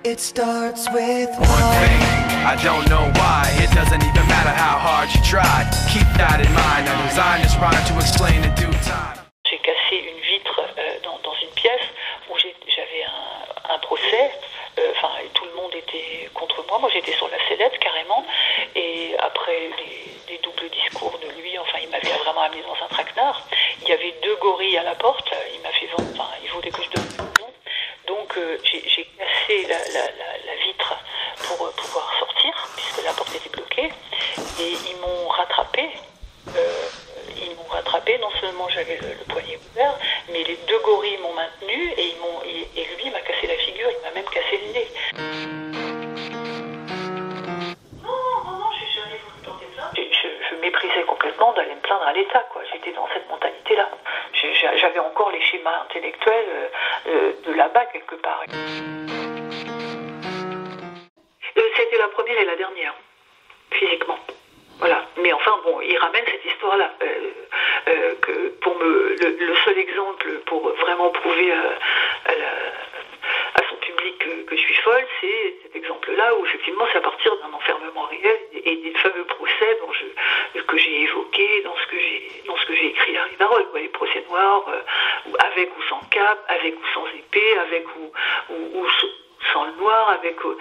It starts with one thing, I don't know why. It doesn't even matter how hard you try. Keep that in mind. I designed this rhyme to explain in due time. J'ai cassé une vitre dans une pièce où j'avais un procès. Tout le monde était contre moi. Moi, j'étais sur la sellette carrément. Et après les doubles discours de lui, il m'avait vraiment amené dans un traquenard. Il y avait 2 gorilles à la porte. Il m'a fait vendre. Il voulait que je donne le nom. Donc, j'ai cassé la vitre pour pouvoir sortir, puisque la porte était bloquée. Et ils m'ont rattrapé. Non seulement j'avais le poignet ouvert, mais les 2 gorilles m'ont maintenu et lui m'a cassé la figure, il m'a même cassé le nez. Non, j'ai jamais voulu porter plainte. Je méprisais complètement d'aller me plaindre à l'État, quoi. J'étais dans cette mentalité-là. J'avais encore les schémas intellectuels de là-bas quelque part. C'était la première et la dernière, physiquement. Voilà, mais il ramène cette histoire-là, que pour le seul exemple pour vraiment prouver à son public que je suis folle, c'est cet exemple-là où effectivement c'est à partir d'un enfermement réel et des fameux procès que j'ai évoqués dans ce que j'ai écrit dans les paroles, les procès noirs, avec ou sans cape, avec ou sans épée, avec ou sans le noir, avec ou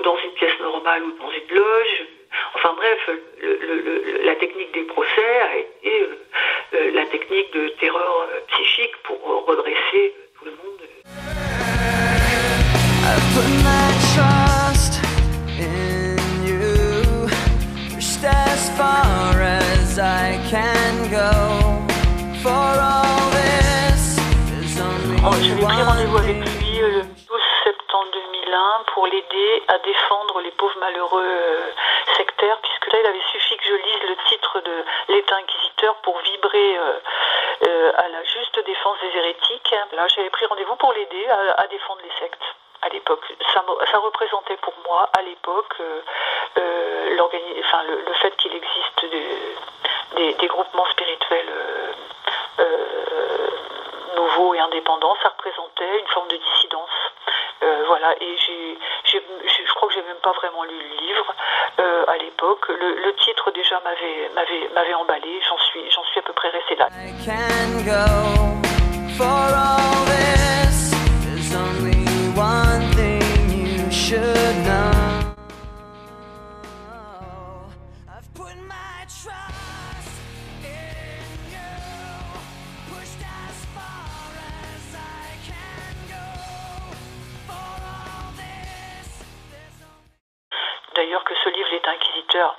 dans une pièce normale ou dans une loge. Enfin bref, la technique des procès a été la technique de terreur psychique pour redresser tout le monde. I put my trust in you, pushed as far as I can go. For all this, there's only J'avais pris rendez-vous avec lui le 12 septembre 2001 pour l'aider à défendre les pauvres malheureux sectaires, puisque là il avait suffi que je lise le titre de l'État inquisiteur pour vibrer à la juste défense des hérétiques. Là j'avais pris rendez-vous pour l'aider à défendre les sectes. À l'époque, ça représentait pour moi à l'époque le fait qu'il existe des groupements spirituels nouveaux et indépendants. Ça représentait une forme de dissidence. Et je crois que j'ai même pas vraiment lu le livre à l'époque. Le titre déjà m'avait emballé. J'en suis à peu près restée là. I can go. For all this, there's only one thing you should know. I've put my trust in you, pushed as far as I can go. For all this, there's only... D'ailleurs que ce livre, l'État inquisiteur,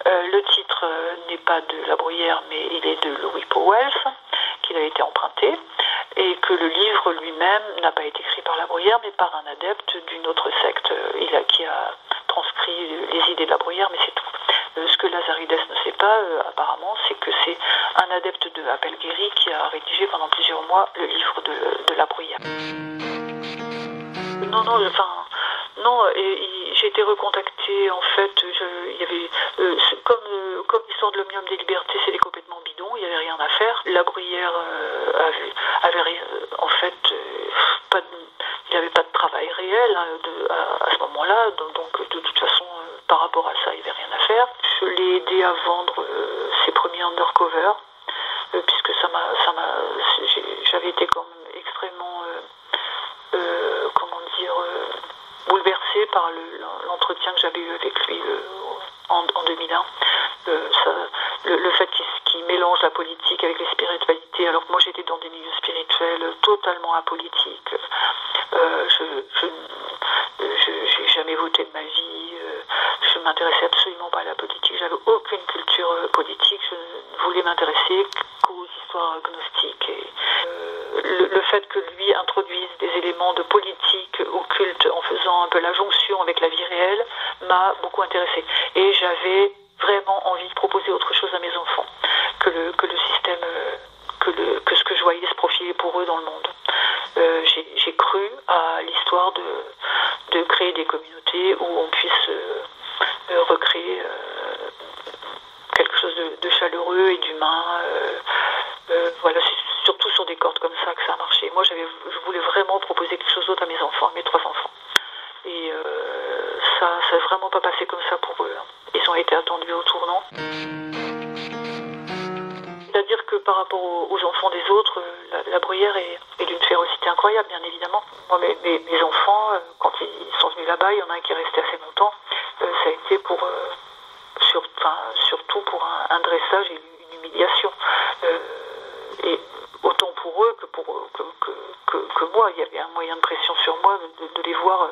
le titre n'est pas de La Bruyère, mais il est de Louis Pauwels, qu'il a été emprunté, et que le livre lui-même n'a pas été écrit par La Bruyère, mais par un adepte d'une autre secte qui a transcrit les idées de La Bruyère, mais c'est tout. Ce que Lazaridès ne sait pas, apparemment, c'est que c'est un adepte de Appel-Guéry qui a rédigé pendant plusieurs mois le livre de La Bruyère. J'ai été recontactée, en fait, il y avait, comme l'histoire de l'Omnium des libertés, c'était complètement bidon, il n'y avait rien à faire. La Bruyère avait rien, en fait, il n'avait pas de travail réel à ce moment-là, donc de toute façon, par rapport à ça, il n'y avait rien à faire. Je l'ai aidé à vendre ses premiers undercover, puisque j'avais été quand même extrêmement, bouleversée par l'entretien que j'avais eu avec lui en 2001. Le fait qu'il mélange la politique avec les spiritualités, alors que moi j'étais dans des milieux spirituels totalement apolitiques. J'ai jamais voté de ma vie, je ne m'intéressais absolument pas à la politique, j'avais aucune culture politique, je ne voulais m'intéresser qu'aux histoires gnostiques. Le fait que lui introduise des éléments de politique occulte en faisant un peu la jonction avec la vie réelle m'a beaucoup intéressée. Et j'avais vraiment envie de proposer autre chose à mes enfants que le système, que ce que je voyais se profiler pour eux dans le monde. J'ai cru à l'histoire de créer des communautés où on puisse recréer quelque chose de chaleureux et d'humain. C'est surtout sur des cordes comme ça que ça a marché. Moi, je voulais vraiment proposer quelque chose d'autre à mes enfants, à mes 3 enfants. Et Et ça s'est vraiment pas passé comme ça pour eux. Ils ont été attendus au tournant. C'est-à-dire que par rapport aux enfants des autres, la Bruyère est d'une férocité incroyable, bien évidemment. Moi, mes enfants, quand ils sont venus là-bas, il y en a un qui est resté assez longtemps. Ça a été surtout pour un dressage et une humiliation. Et autant pour eux que moi, il y avait un moyen de pression sur moi de les voir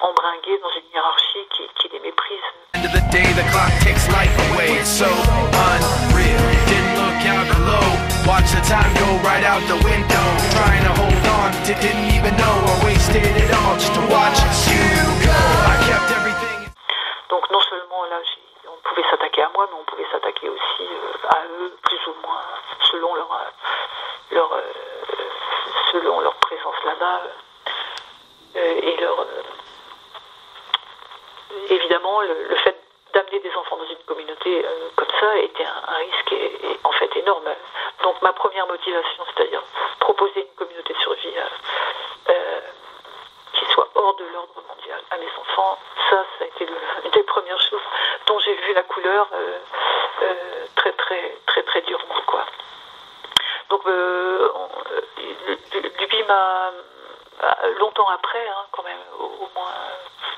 embringués dans une hiérarchie qui les méprise. End of the day, the clock takes life away. It's so unreal. Didn't look out below. Watch the time go right out the window. Trying to hold on, didn't even know I wasted it all just to watch you go. I kept everything. Donc non seulement là, on pouvait s'attaquer à moi, mais on pouvait s'attaquer aussi à eux, plus ou moins, selon leur présence là-bas et évidemment le fait d'amener des enfants dans une communauté comme ça était un risque et en fait énorme. Donc ma première motivation, c'est-à-dire proposer une communauté de survie qui soit hors de l'ordre mondial à mes enfants, ça a été une des premières choses dont j'ai vu la couleur très très très très durement, quoi. Donc lui m'a longtemps après, quand même, au moins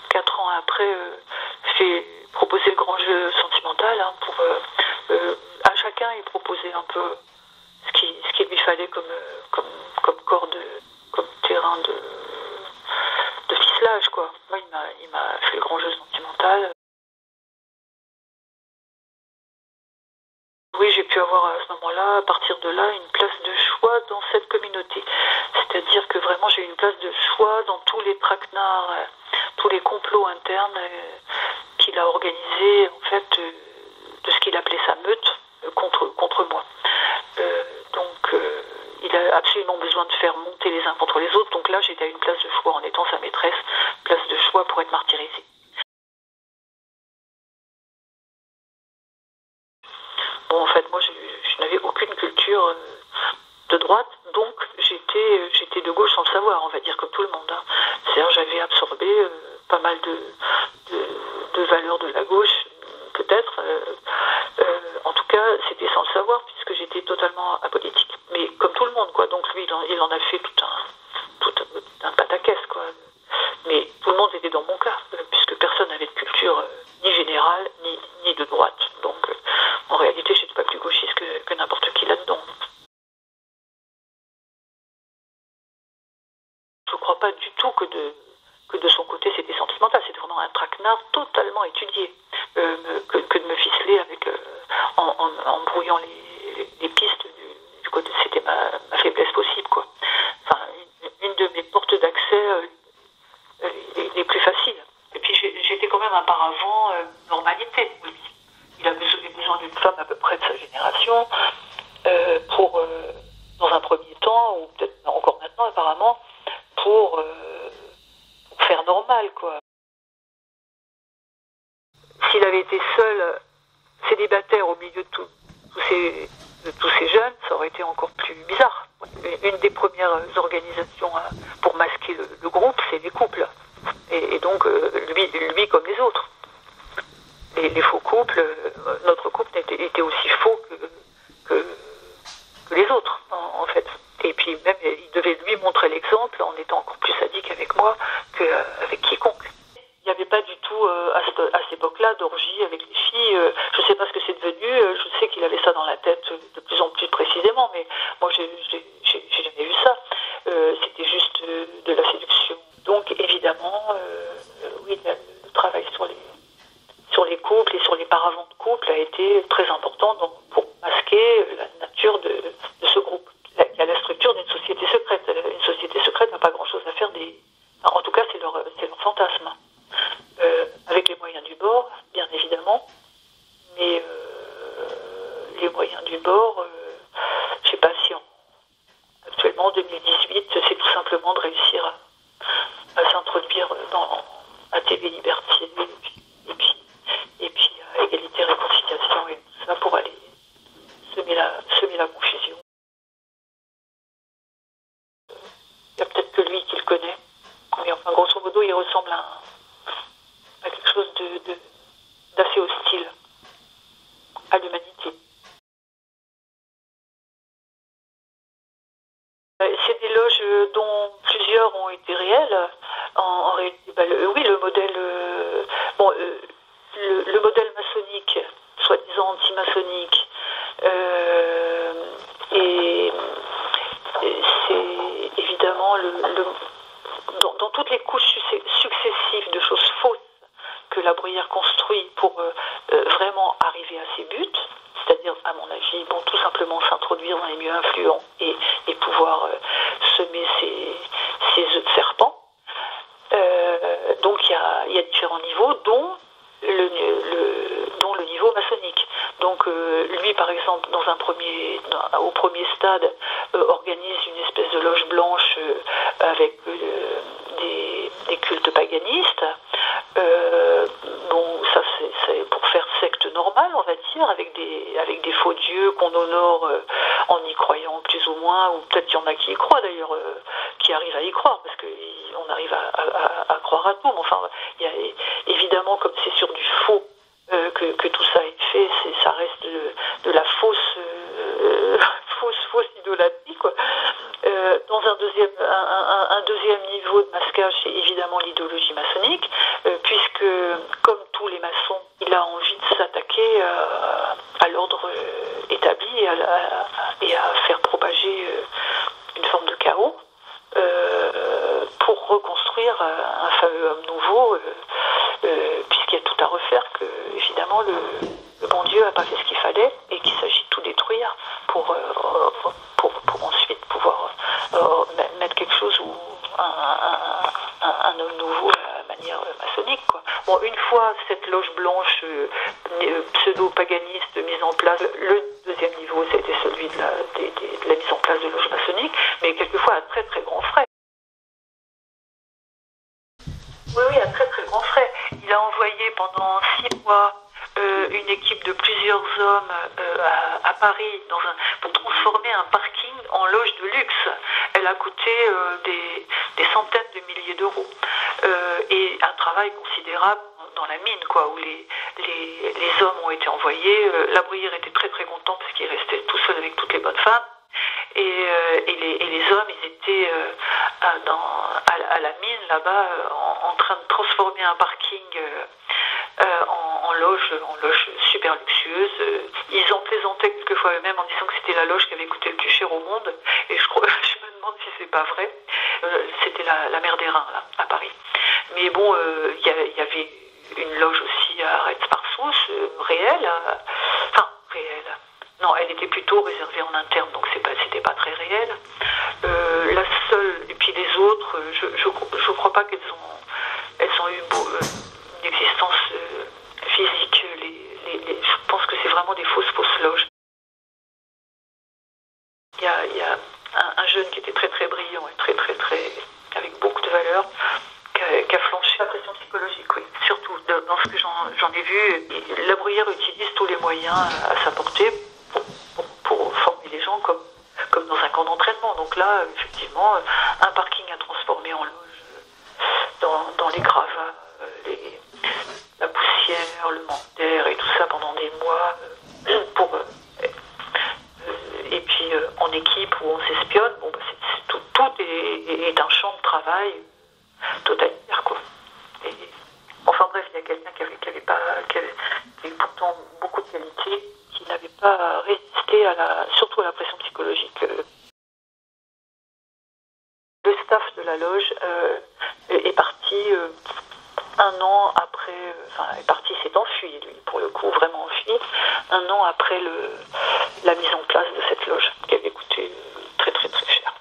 4 ans après, j'ai proposé le grand jeu sentimental pour à chacun il proposait un peu ce qu'il lui fallait comme corde, comme terrain de ficelage, quoi. Moi, il m'a fait le grand jeu sentimental. Oui, j'ai pu avoir à ce moment-là, à partir de là, une place de choix dans cette communauté. C'est-à-dire que vraiment, j'ai eu une place de choix dans tous les traquenards, tous les complots internes qu'il a organisés, en fait, de ce qu'il appelait sa meute contre moi. Donc, il a absolument besoin de faire monter les uns contre les autres. Donc là, j'étais à une place de choix en étant sa maîtresse, place de choix pour être martyrisée. Bon, en fait, moi, je n'avais aucune culture de droite, donc j'étais de gauche sans le savoir, on va dire, comme tout le monde. C'est-à-dire, j'avais absorbé pas mal de valeurs de la gauche, peut-être. En tout cas, c'était sans le savoir, puisque j'étais totalement apolitique. Mais comme tout le monde, quoi. Donc lui, il en a fait tout un pataquès, quoi. Mais tout le monde était dans mon cas, puisque personne n'avait de culture ni générale, ni de droite. Donc, en réalité, je n'étais pas plus gauchiste que n'importe qui là-dedans. Je ne crois pas du tout que de son côté c'était sentimental. C'était vraiment un traquenard totalement étudié. Que de me ficeler en brouillant les pistes du côté. C'était ma faiblesse possible, quoi. Enfin, une de mes portes d'accès les plus faciles. Et puis j'étais quand même un paravent normalité. Il a besoin d'une femme à peu près de sa génération pour, dans un premier temps, ou peut-être encore maintenant apparemment, pour faire normal, quoi. S'il avait été seul, célibataire au milieu de tous ces jeunes, ça aurait été encore plus bizarre. Une des premières organisations pour masquer le groupe, c'est les couples. Et donc, lui comme les autres. Les faux couples, notre couple était aussi faux que les autres, en fait. Et puis même, il devait lui montrer l'exemple en étant encore plus sadique avec moi qu'avec quiconque. Il n'y avait pas du tout, à cette époque-là, d'orgie avec les filles. Je ne sais pas ce que c'est devenu. Je sais qu'il avait ça dans la tête de plus en plus précisément, mais moi, j'ai jamais vu ça. C'était juste de la séduction. Donc, évidemment, oui, le travail sur les couples et sur les paravents de couple a été très important pour masquer la nature de ce groupe. Il y a la structure d'une société secrète. Une société secrète n'a pas grand-chose à faire en tout cas, c'est leur fantasme. Avec les moyens du bord, bien évidemment. Mais les moyens du bord, je ne sais pas si actuellement, en 2018, c'est tout simplement de réussir à s'introduire à TV Liberté et puis à Égalité Réconciliation et tout ça pour aller semer la confusion. Il y a peut-être que lui qui le connaît, mais enfin grosso modo il ressemble à d'assez hostile à l'humanité. C'est des loges dont plusieurs ont été réelles. En réalité, oui, le modèle, le modèle maçonnique, soi-disant anti-maçonnique, et c'est évidemment dans toutes les couches successives de choses fausses que la Bruyère construit pour vraiment arriver à ses buts, c'est-à-dire, à mon avis, tout simplement s'introduire dans les milieux influents et pouvoir semer ses œufs de serpent. Donc il y a différents niveaux, dont le niveau maçonnique. Donc lui, par exemple, au premier stade, organise une espèce de loge blanche avec des cultes paganistes. Ça c'est pour faire secte normale, on va dire, avec des faux dieux qu'on honore en y croyant plus ou moins, ou peut-être qu'il y en a qui y croient d'ailleurs, qui arrivent à y croire, parce qu'on arrive à croire à tout. Mais enfin, évidemment, comme c'est sur du faux que tout ça est fait, ça reste de la fausse idolâtrie, quoi. Dans un deuxième niveau de masquage, c'est évidemment l'idéologie maçonnique, puisque, comme tous les maçons, il a envie de s'attaquer à l'ordre établi et à faire propager une forme de chaos pour reconstruire un fameux homme nouveau, puisqu'il y a tout à refaire, que évidemment le bon Dieu n'a pas fait ce qu'il fallait et qu'il s'agit de tout détruire pour ensuite pouvoir mettre quelque chose ou un homme nouveau à la manière maçonnique, quoi. Bon, une fois cette loge blanche pseudo-paganiste mise en place, le deuxième niveau, c'était celui de la mise en place de loges maçonniques, mais quelquefois à très très grands frais. Oui, à très très grands frais. Il a envoyé pendant 6 mois une équipe de plusieurs hommes à Paris pour transformer un parking en loge de luxe. Elle a coûté des centaines de milliers d'euros. Et un travail considérable dans la mine, quoi, où les hommes ont été envoyés. La Bruyère était très très content parce qu'il restait tout seul avec toutes les bonnes femmes. Et les hommes, ils étaient à la mine là-bas en train de transformer un parking en loge super luxueuse. Ils en plaisantaient quelquefois eux-mêmes en disant que c'était la loge qui avait coûté le plus cher au monde. Et je me demande si c'est pas vrai. C'était la mer des Reins, là, à Paris. Mais bon, il y avait une loge aussi à Retz-Parsous, réelle. Non, elle était plutôt réservée en interne, donc c'était pas très réel. La seule, et puis les autres, je crois pas qu'elles ont eu une existence physique. Je pense que c'est vraiment des fausses loges. Il y a un jeune qui était très très brillant et très très très avec beaucoup de valeur, qui a flanché la pression psychologique, oui. Surtout dans ce que j'en ai vu, la Bruyère utilise tous les moyens à sa portée pour former les gens comme dans un camp d'entraînement. Donc là, effectivement, un parking à transformer en loge dans les gravats, la poussière, le manque d'air et tout ça pendant des mois, et puis en équipe où on s'espionne. Bon, tout est un champ de travail totalitaire, quoi. Enfin bref, il y a quelqu'un qui avait pourtant beaucoup de qualités, qui n'avait pas résisté surtout à la pression psychologique. Le staff de la loge est parti un an après, s'est enfui, lui, pour le coup, vraiment enfui, un an après la mise en place de cette loge, qui avait coûté très très très cher.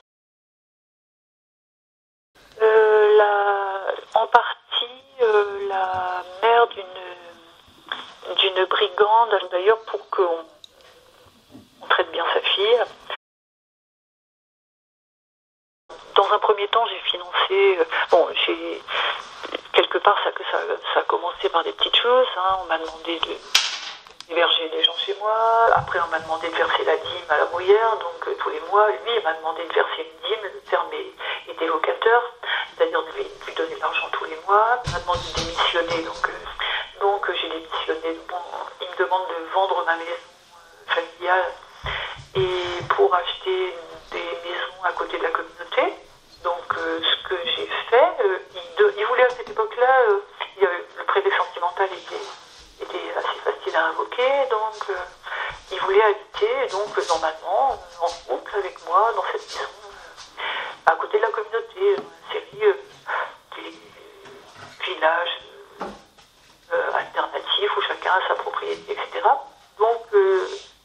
En partie, la mère d'une brigande, d'ailleurs, pour qu'on traite bien sa fille. Dans un premier temps, j'ai financé... quelque part, ça a commencé par des petites choses. Hein. On m'a demandé d'héberger des gens chez moi. Après, on m'a demandé de verser la dîme à la Bruyère, donc tous les mois. Lui, il m'a demandé de verser une dîme. Le terme était locateur, c'est-à-dire de lui donner de l'argent tous les mois. Il m'a demandé de démissionner, donc mais bon, il me demande de vendre ma maison familiale et pour acheter des maisons à côté de la communauté. Donc ce que j'ai fait, il voulait à cette époque-là, le prélet sentimental était assez facile à invoquer, donc il voulait habiter donc normalement en couple avec moi dans cette maison à côté de la communauté, une série des villages alternatifs où chacun a sa propriété, etc. Donc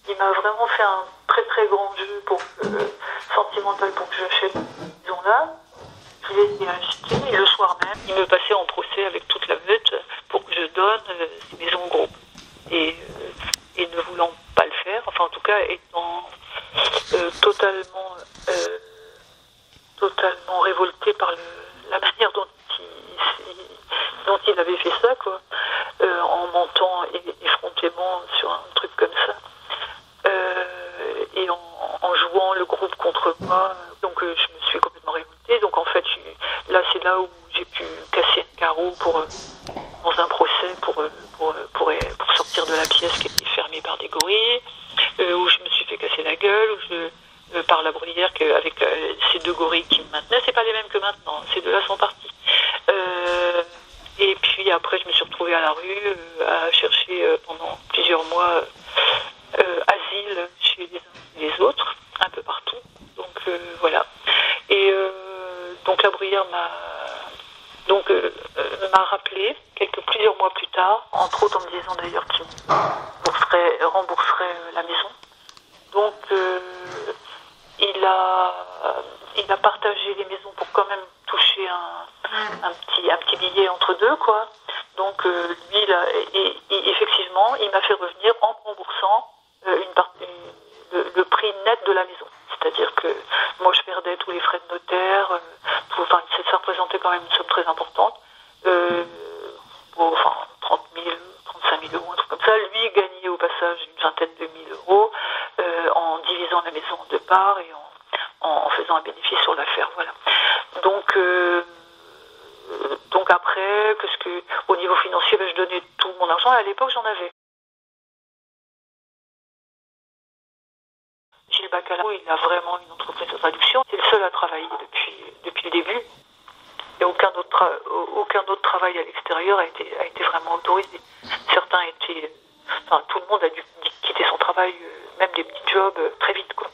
il m'a vraiment fait un très très grand jeu sentimental pour que j'achète cette maison-là. Je l'ai acheté et le soir même, il me passait en procès avec toute la meute pour que je donne ces maisons au groupe. Et ne voulant pas le faire, enfin en tout cas étant totalement révolté par la manière dont il avait fait ça, quoi, en mentant effrontément sur un truc comme ça, et en jouant le groupe contre moi. Donc je me suis complètement révoltée. Donc en fait, là c'est là où j'ai pu casser un carreau dans un procès pour sortir de la pièce qui était fermée par des gorilles, où je me suis fait casser la gueule, par la bruyère avec ces deux gorilles qui me maintenaient. C'est pas les mêmes que maintenant, ces deux-là sont partis. Et puis après, je me suis retrouvée à la rue à chercher pendant plusieurs mois asile chez les uns et les autres, un peu partout. Donc voilà. Et donc la bruyère m'a rappelé plusieurs mois plus tard, entre autres en me disant d'ailleurs qu'il rembourserait la maison. Donc il a partagé les maisons pour quand même toucher un petit billet entre deux, quoi. Donc lui, effectivement, il m'a fait revenir en remboursant le prix net de la maison. C'est-à-dire que moi, je perdais tous les frais de notaire. Ça représentait quand même une somme très importante. 30 000, 35 000 euros, un truc comme ça. Lui gagnait au passage une vingtaine de mille euros en divisant la maison en deux parts et en faisant un bénéfice sur l'affaire. Voilà. Donc après, au niveau financier, je donnais tout mon argent. Et à l'époque, j'en avais. Gilles Bacalao, il a vraiment une entreprise de traduction. C'est le seul à travailler depuis le début. Et aucun autre travail à l'extérieur a été vraiment autorisé. Certains étaient... tout le monde a dû quitter son travail, même des petits jobs, très vite, quoi.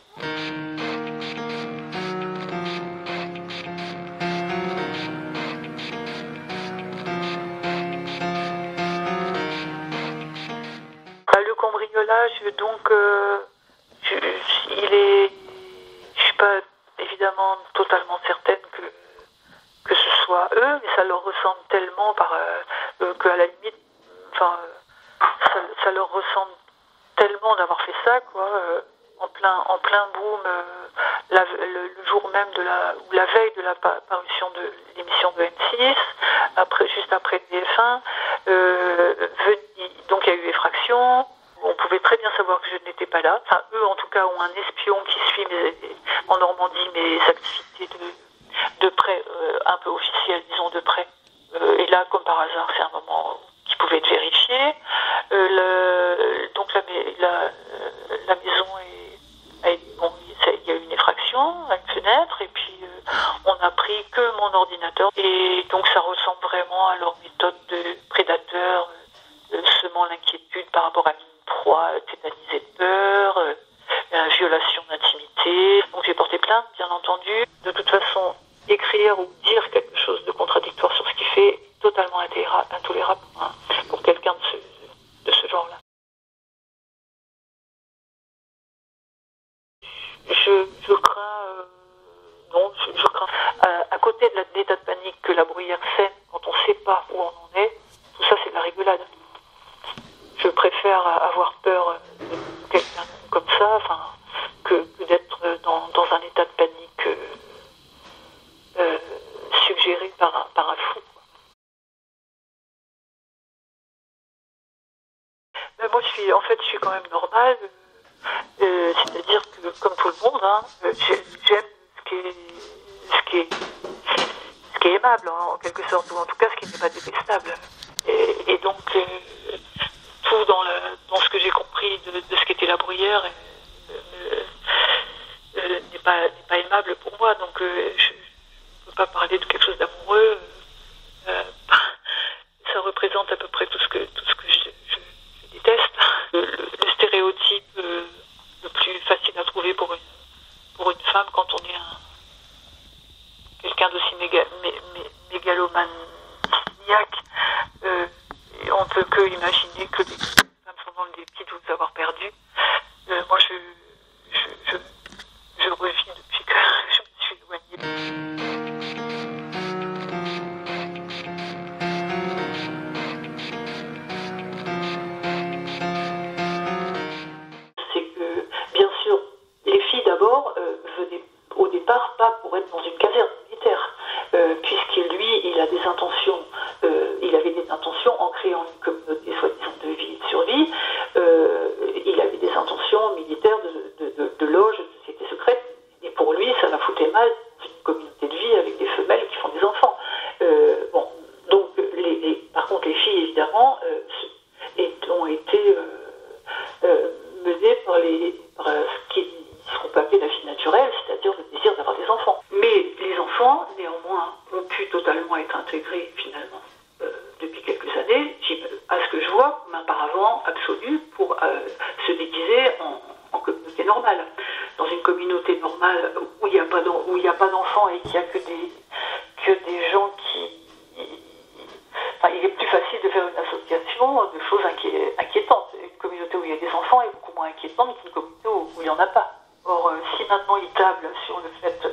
Le cambriolage, donc... je suis pas évidemment totalement certaine que ce soit eux, mais ça leur ressemble tellement qu'à la limite, ça leur ressemble tellement d'avoir fait ça, quoi, en plein boom, le jour même ou la veille de la parution de l'émission de M6, juste après TF1, donc il y a eu effraction. On pouvait très bien savoir que je n'étais pas là. Enfin, eux, en tout cas, ont un espion qui suit en Normandie mes activités de près, un peu officielles, disons de près. Et là, comme par hasard, c'est un moment qui pouvait être vérifié. Donc la maison il y a eu une effraction à une fenêtre, et puis on n'a pris que mon ordinateur. Et donc ça ressemble vraiment à leur méthode de prédateur, semant l'inquiétude par rapport à une proie tétanisée de peur, violation d'intimité. Donc j'ai porté plainte, bien entendu. De toute façon, écrire ou dire quelque chose de contradictoire sur ce qu'il fait est totalement intolérable pour quelqu'un de ce genre-là. Je crains, à côté de l'état de panique que la bruyère sème quand on ne sait pas où on en est, tout ça c'est de la rigolade. Je préfère avoir peur de quelqu'un comme ça, que d'être dans un état de panique suggéré par un fou. Mais moi, je suis quand même normale. C'est-à-dire que, comme tout le monde, j'aime ce qui est aimable, en quelque sorte, ou en tout cas ce qui n'est pas détestable. Et donc, tout dans ce que j'ai compris de ce qu'était la bruyère n'est pas aimable pour moi, donc je ne peux pas parler de quelque chose d'amoureux. Ça représente à peu près tout ce que je déteste. Le stéréotype le plus facile à trouver pour une femme quand on est quelqu'un d'aussi mégalomaniaque, on ne peut que imaginer que les femmes sont dans le dépit de vous avoir perdu. Moi, je revis depuis que je me suis éloignée. C'est que, bien sûr, les filles d'abord venaient au départ pas pour être dans une caserne militaire, puisqu'il, lui, il avait des intentions en créant une communauté soi-disant de vie et de survie, il avait des intentions militaires de loge, de société secrète, et pour lui, ça la foutait mal dans une communauté de vie avec des femelles qui font des enfants. Donc, par contre, les filles, évidemment, ont été menées par ce qu'on peut appeler la vie naturelle, c'est-à-dire le désir d'avoir des enfants. Mais les enfants, néanmoins, ont pu totalement être intégrés, finalement, depuis quelques années, à ce que je vois, comme un paravent absolu pour se déguiser en communauté normale. Dans une communauté normale où il n'y a pas d'enfants et qu'il n'y a que des gens qui... Enfin, il est plus facile de faire une association de choses inquiétantes. Une communauté où il y a des enfants est beaucoup moins inquiétante qu'une communauté où il n'y en a pas. Or, si maintenant ils tablent sur le fait de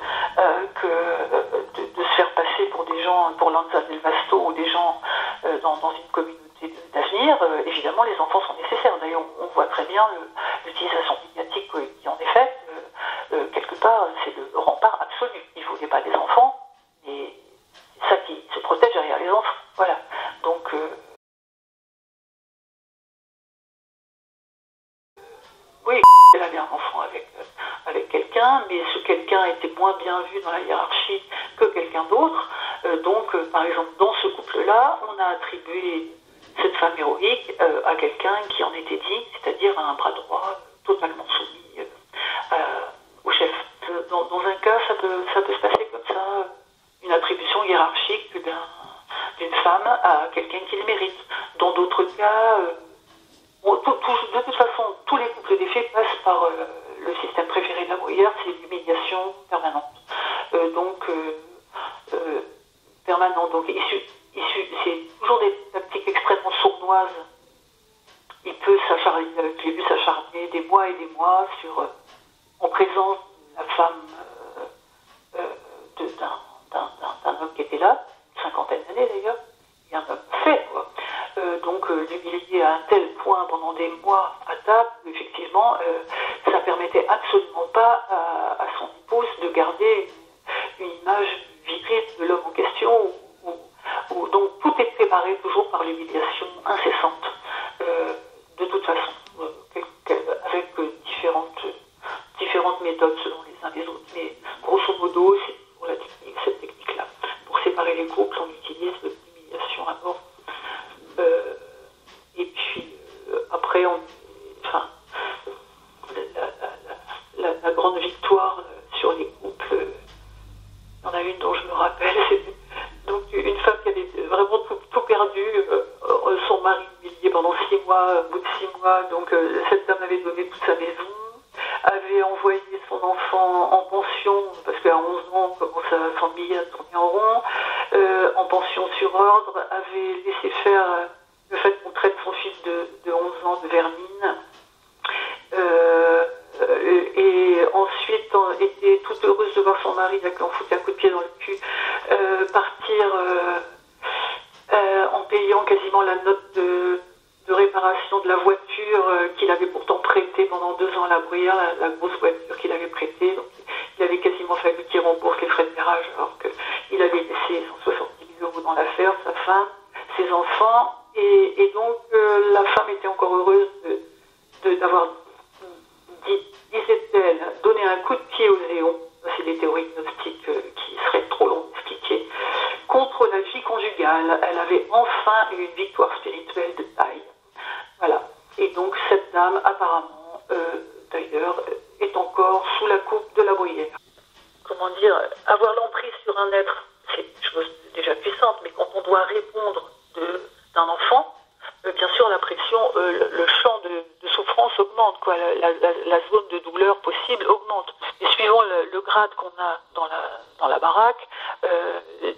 se faire passer pour des gens, pour Lanza del Vasto ou des gens dans une communauté d'avenir, évidemment les enfants sont nécessaires. D'ailleurs, on voit très bien l'utilisation médiatique qui en est faite. Quelque part, c'est le rempart absolu. Il ne faut pas des enfants, et c'est ça qui se protège derrière les enfants. Voilà. Donc, oui, elle avait un enfant avec quelqu'un, mais ce quelqu'un était moins bien vu dans la hiérarchie que quelqu'un d'autre. Donc, par exemple, dans ce couple-là, on a attribué cette femme héroïque à quelqu'un qui en était digne, c'est-à-dire à un bras droit totalement soumis au chef. Dans un cas, ça peut se passer comme ça, une attribution hiérarchique d'une femme à quelqu'un qui le mérite. Dans d'autres cas, de toute façon, tous les couples des faits passent par le système préféré de la bruyère, c'est l'humiliation permanente. Permanent. Donc, c'est toujours des tactiques extrêmement sournoises. Il peut s'acharner, j'ai vu s'acharner des mois et des mois en présence de la femme d'un homme qui était là, une cinquantaine d'années d'ailleurs, et un homme fait, quoi. Donc, l'humilier à un tel point pendant des mois à table, effectivement, ça permettait absolument pas à son épouse de garder une image virile de l'homme en question, donc tout est préparé toujours par l'humiliation incessante, de toute façon, avec différentes méthodes selon les uns les autres, mais grosso modo, c'est pour cette technique-là. Pour séparer les couples, on utilise l'humiliation à mort. Et puis, après, la grande victoire sur les couples, il y en a une dont je me rappelle, c'est donc une femme qui avait vraiment tout perdu, son mari humilié pendant 6 mois, au bout de 6 mois, donc cette dame avait donné toute sa maison, avait envoyé son enfant en pension, parce qu'à 11 ans, on commence à s'ennuyer, à tourner en rond, en pension sur ordre, avait laissé faire le fait qu'on traite son fils de 11 ans de vermine, et ensuite était toute heureuse de voir son mari qui en foutait un coup de pied dans le cul, partir en payant quasiment la note de réparation de la voiture qu'il avait pourtant prêtée pendant 2 ans à la bruyère, la grosse voiture qu'il avait prêtée. Donc, il avait quasiment fallu qu'il rembourse les frais de garage alors qu'il avait laissé 170 000 € dans l'affaire, sa femme, ses enfants, et donc la femme était encore heureuse d'avoir, disait-elle, donné un coup de pied aux éons, c'est des théories gnostiques qui seraient trop longues à expliquer, contre la vie conjugale. Elle avait enfin eu une victoire spirituelle de taille. Voilà. Et donc cette dame, apparemment, d'ailleurs, est encore sous la coupe de la bruyère. Comment dire, avoir l'emprise sur un être, c'est une chose déjà puissante, mais quand on doit répondre d'un enfant, bien sûr la pression, le champ de souffrance augmente, quoi. La zone de douleur possible augmente. Et suivant le grade qu'on a dans la baraque,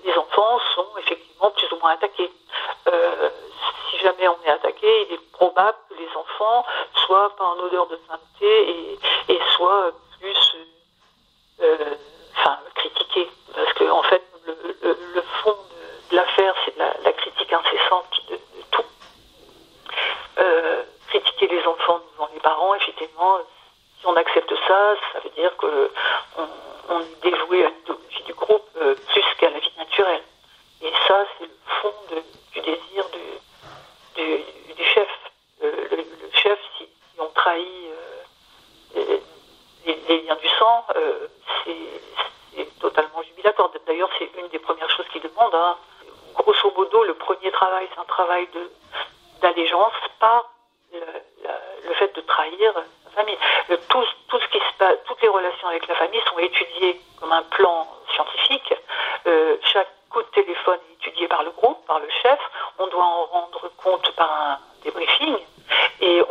les enfants sont effectivement plus ou moins attaqués. Si jamais on est attaqué, il est probable que les enfants soient pas en odeur de sainteté et soient plus critiqués. Parce que en fait, le fond de l'affaire, c'est de la critique incessante de tout. Critiquer les enfants devant les parents, effectivement, si on accepte ça, ça veut dire que on est dévoué à l'idéologie du groupe plus qu'à la vie naturelle. Et ça, c'est le fond du désir du chef. Le chef, si on trahit les liens du sang, c'est totalement jubilatoire. D'ailleurs, c'est une des premières choses qu'il demande. Hein. Grosso modo, le premier travail, c'est un travail d'allégeance par le fait de trahir sa famille. Tout ce qui se passe, toutes les relations avec la famille sont étudiées comme un plan scientifique. Chaque coup de téléphone est étudié par le groupe, par le chef. On doit en rendre compte par un débriefing et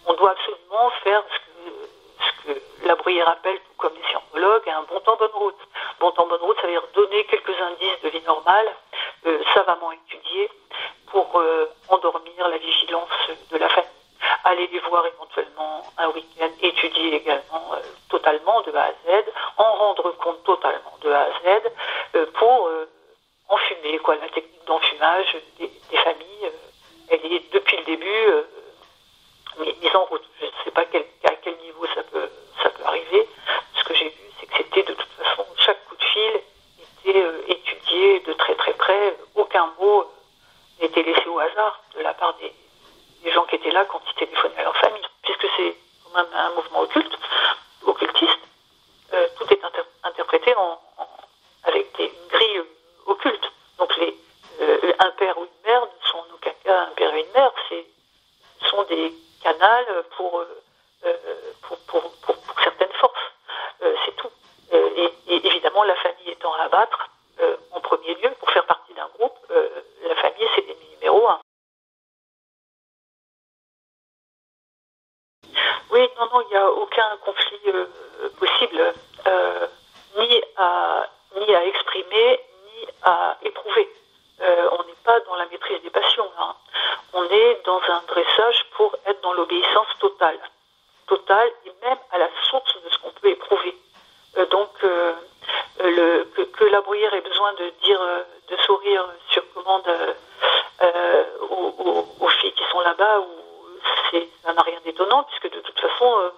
on doit absolument faire ce que la bruyère appelle, tout comme les scientologues, un bon temps, bonne route. Bon temps, bonne route, ça veut dire donner quelques indices de vie normale, savamment étudiés, pour endormir la vigilance de la famille. Aller les voir éventuellement un week-end, étudier également totalement de A à Z, en rendre compte totalement de A à Z, pour enfumer, quoi. La technique d'enfumage des familles, elle est depuis le début mise en route. Je ne sais pas à quel niveau ça peut arriver. Ce que j'ai vu, c'est que c'était de toute façon, chaque coup de fil était étudié de très très près. Aucun mot n'était laissé au hasard de la part des gens qui étaient là quand ils téléphonaient à leur famille. Puisque c'est quand même un mouvement occultiste, tout est interprété avec une grille occulte. Donc un père ou une mère ne sont en aucun cas un père et une mère, ce sont des canals pour certaines forces. C'est tout. Et évidemment, la famille étant à abattre, en premier lieu, pour faire partie d'un groupe, la famille, c'est l'ennemi numéro 1. Oui, non, il n'y a aucun conflit possible, ni à exprimer, ni à éprouver. On n'est pas dans la maîtrise des passions, hein. On est dans un dressage pour être dans l'obéissance totale et même à la source de ce qu'on peut éprouver. Donc que la bruyère ait besoin de sourire sur commande aux filles qui sont là-bas, ça n'a rien d'étonnant, puisque de toute façon,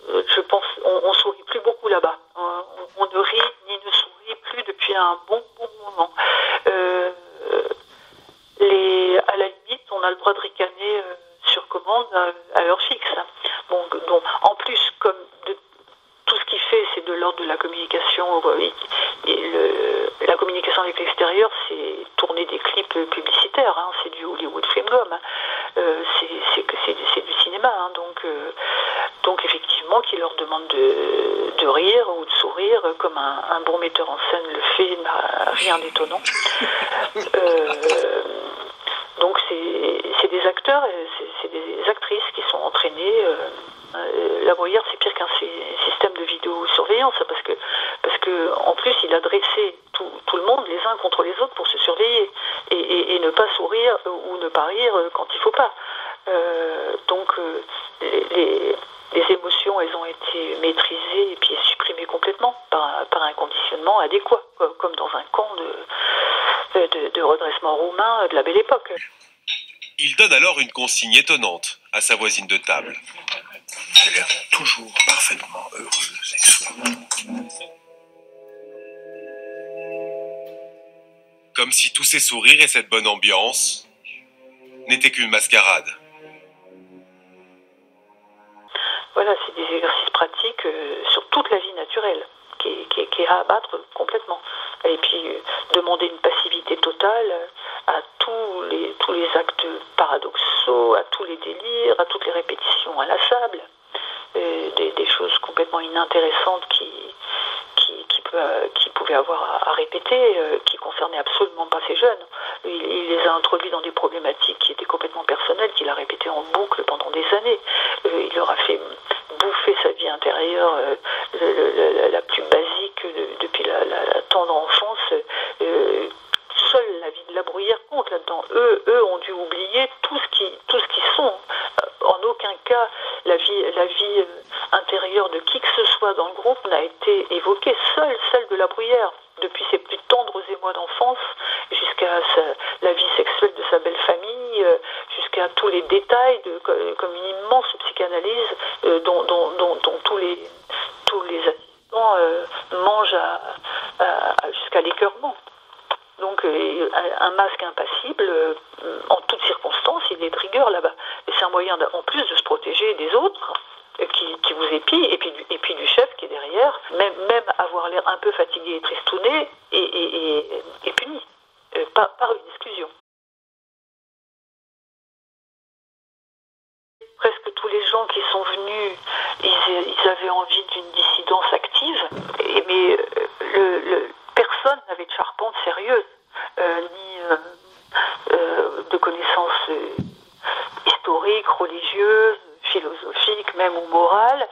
je pense, on sourit plus beaucoup là-bas. On ne rit ni ne sourit plus depuis un bon moment. À la limite, on a le droit de ricaner sur commande à l'heure fixe. Bon, donc, en plus, comme tout ce qu'il fait, c'est de l'ordre de la communication. La communication avec l'extérieur, c'est tourner des clips publicitaires. Hein, c'est du Hollywood Film Gum. C'est du cinéma. Hein, donc effectivement, qu'il leur demande de rire ou de sourire, comme un bon metteur en scène le fait, n'a rien d'étonnant. Donc c'est des acteurs, c'est des actrices qui sont entraînées. La bruyère, c'est pire qu'un système de vidéosurveillance, parce que en plus, il a dressé tout le monde les uns contre les autres pour se surveiller et ne pas sourire ou ne pas rire quand il faut pas. Donc les émotions, elles ont été maîtrisées et puis supprimées complètement par un conditionnement adéquat, comme dans un camp de redressement roumain de la Belle Époque. Il donne alors une consigne étonnante à sa voisine de table. Elle a l'air toujours parfaitement heureuse et souriante. Comme si tous ces sourires et cette bonne ambiance n'étaient qu'une mascarade. Voilà, c'est des exercices pratiques sur toute la vie naturelle, qui est à abattre complètement. Et puis demander une passivité totale à tous les actes paradoxaux assauts, à tous les délires, à toutes les répétitions inlassables, des choses complètement inintéressantes qui pouvaient avoir à répéter, qui concernaient absolument pas ces jeunes. Il les a introduits dans des problématiques qui étaient complètement personnelles, qu'il a répétées en boucle pendant des années. Il leur a fait bouffer sa vie intérieure la plus basique depuis la tendre enfance. Seule la vie de la bruyère compte là-dedans. Eux ont dû oublier tout ce qu'ils sont. En aucun cas, la vie intérieure de qui que ce soit dans le groupe n'a été évoquée. Seule celle de la bruyère, depuis ses plus tendres émois d'enfance, jusqu'à la vie sexuelle de sa belle famille, jusqu'à tous les détails, comme une immense psychanalyse dont tous les assistants mangent jusqu'à l'écœurement. Donc un masque impassible, en toutes circonstances, il est de rigueur là-bas. Et c'est un moyen, en plus de se protéger des autres qui vous épient, et puis du chef qui est derrière, même avoir l'air un peu fatigué et tristouné, et puni, par une exclusion. Presque tous les gens qui sont venus, ils avaient envie d'une dissidence active, mais personne n'avait de charpente sérieuse, ni de connaissances historiques, religieuses, philosophiques, même ou morales,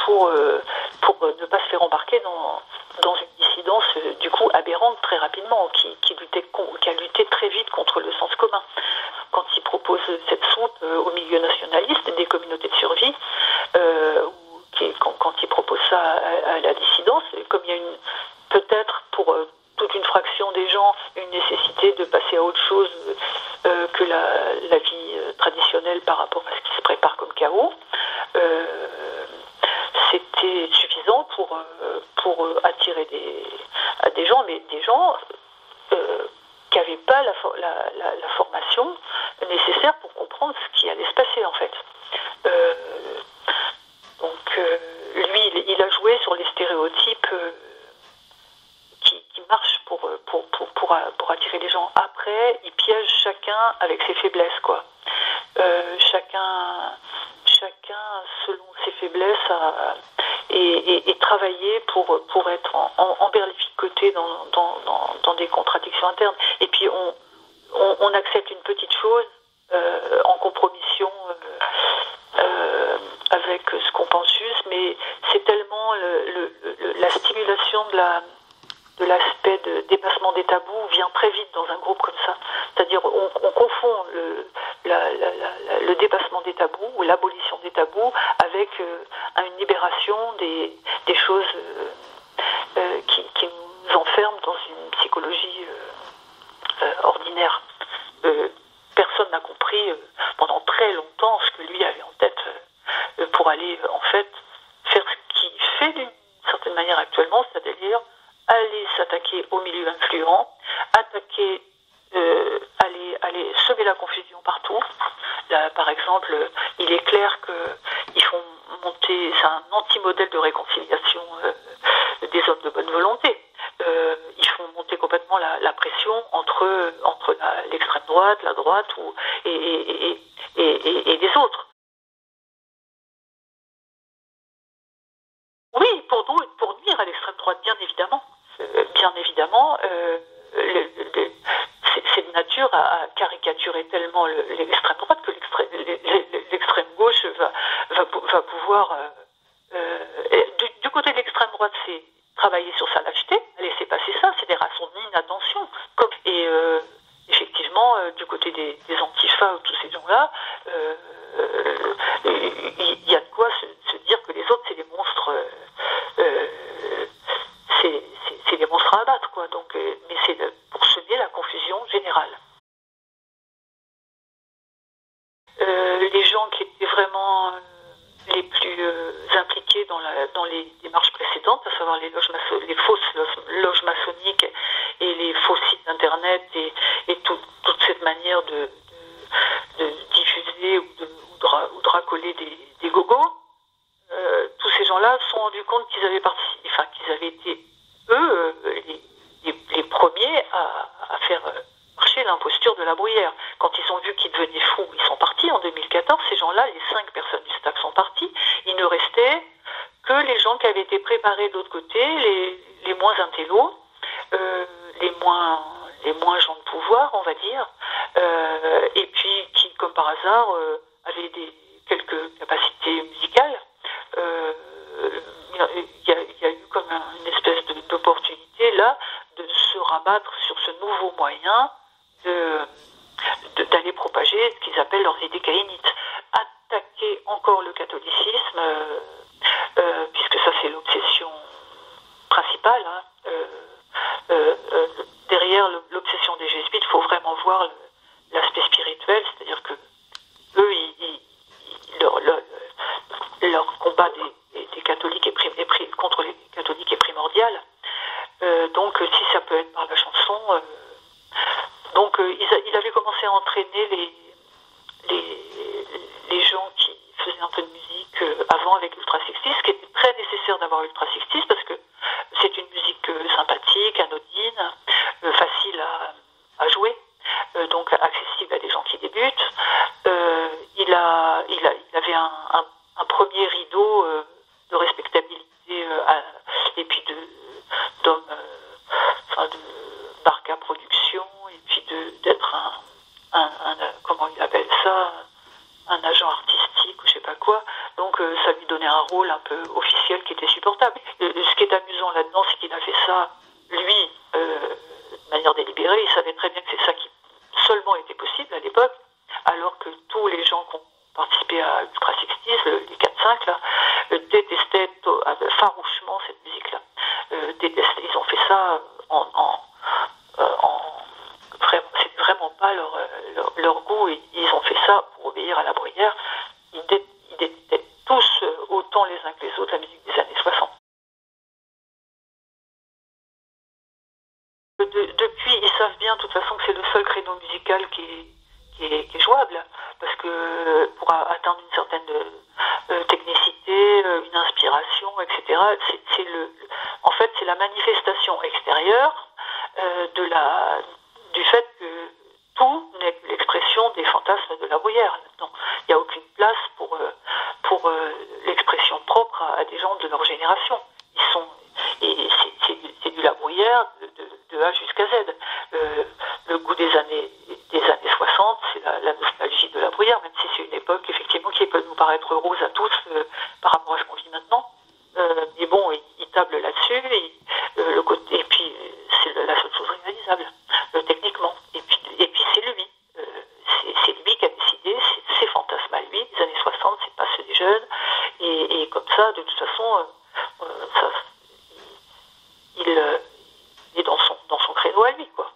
pour ne pas se faire embarquer dans une dissidence du coup aberrante très rapidement, qui a lutté très vite contre le sens commun. Quand il propose cette soupe au milieu nationaliste des communautés de survie, quand il propose ça à la dissidence, comme il y a peut-être pour toute une fraction des gens une nécessité de passer à autre chose que la vie traditionnelle par rapport à ce qui se prépare comme chaos, c'était suffisant pour attirer des gens, mais des gens qui n'avaient pas la formation nécessaire pour comprendre ce qui allait se passer en fait. Donc lui, il a joué sur les stéréotypes qui marchent pour attirer les gens. Après, il piège chacun avec ses faiblesses, quoi. Chacun selon ses faiblesses et travailler pour être emberlificoté dans des contradictions internes. Et puis on accepte une petite chose en compromission avec ce qu'on pense juste, mais c'est tellement la stimulation de l'aspect de dépassement des tabous vient très vite dans un groupe comme ça. C'est-à-dire on confond le dépassement des tabous ou l'abolition des tabous avec une libération des choses qui nous enferment dans une psychologie ordinaire. Personne n'a compris pendant très longtemps ce que lui avait en tête pour aller en fait faire ce qu'il fait d'une certaine manière actuellement, c'est-à-dire aller s'attaquer au milieu influent, aller semer la confusion partout. Là, par exemple, il est clair qu'ils font monter, c'est un anti-modèle de réconciliation des hommes de bonne volonté. Ils font monter complètement la pression entre l'extrême droite, la droite et les autres. Oui, pour nuire à l'extrême droite, bien évidemment. C'est de nature à caricaturer tellement l'extrême droite que l'extrême gauche va pouvoir... du côté de l'extrême droite, c'est travailler sur sa lâcheté, laisser passer ça, c'est-à-dire à son inattention. Et effectivement, du côté des antifas ou tous ces gens-là, il y a de quoi se dire que les autres, c'est des monstres... c'est des monstres à abattre, quoi. Donc, mais c'est pour semer la confusion générale. Les gens qui étaient vraiment les plus impliqués dans les démarches précédentes, à savoir les fausses loges maçonniques et les faux sites internet et toute cette manière de diffuser ou de racoler des gogos, tous ces gens-là se sont rendus compte qu'ils avaient participé, enfin qu'ils avaient été eux les premiers à faire marcher propager l'imposture de La Bruyère. Quand ils ont vu qu'ils devenaient fous, ils sont partis en 2014. Ces gens-là, les 5 personnes du STAC sont partis. Il ne restait que les gens qui avaient été préparés de l'autre côté, les moins intellos, les moins gens de pouvoir, on va dire, et puis qui, comme par hasard, avaient quelques capacités musicales. Il y a eu comme une espèce d'opportunité là de se rabattre sur ce nouveau moyen d'aller propager ce qu'ils appellent leurs idées caïnites. Attaquer encore le catholicisme, puisque ça c'est l'obsession principale. Derrière l'obsession des jésuites, il faut vraiment voir l'aspect spirituel, c'est-à-dire que eux, leur combat des catholiques contre les catholiques est primordial. Donc, si ça peut être par la chanson, il avait commencé à entraîner les gens qui faisaient un peu de musique avant avec Ultra 60, ce qui était très nécessaire d'avoir Ultra 60 parce que c'est une musique sympathique, anodine, facile à jouer, donc accessible à des gens qui débutent. Il avait un premier rideau de respectabilité et puis de Barca Production et puis d'être comment il appelle ça, un agent artistique ou je sais pas quoi. Donc ça lui donnait un rôle un peu officiel qui était supportable. Ce qui est amusant là-dedans, c'est qu'il a fait ça, lui, de manière délibérée. Il savait très bien que c'est ça qui seulement était possible à l'époque, alors que tous les gens qui ont participé à Ultra 60, les 4-5 là, détestaient farouchement cette musique-là. Ils ont fait ça c'était vraiment pas leur goût, et ils ont fait ça pour obéir à La Bruyère. Ils détestaient tous autant les uns que les autres la musique des années 60. Depuis, ils savent bien de toute façon que c'est le seul créneau musical qui est jouable, parce que pour atteindre une certaine technicité, une inspiration, etc., en fait, c'est la manifestation extérieure du fait que tout n'est que l'expression des fantasmes de La Bruyère. Il n'y a aucune place pour l'expression propre à des gens de leur génération. C'est du La Bruyère de A jusqu'à Z. Le goût des années 60, c'est la nostalgie de La Bruyère, même si c'est une époque effectivement qui peut nous paraître rose à tous par rapport à ce qu'on vit maintenant. Mais bon, il table là-dessus, et puis c'est la seule chose réalisable techniquement. Et puis c'est lui. C'est lui qui a décidé, c'est ses fantasmes à lui, des années 60, c'est pas ceux des jeunes. Et comme ça, de toute façon, il est dans son créneau à lui, quoi.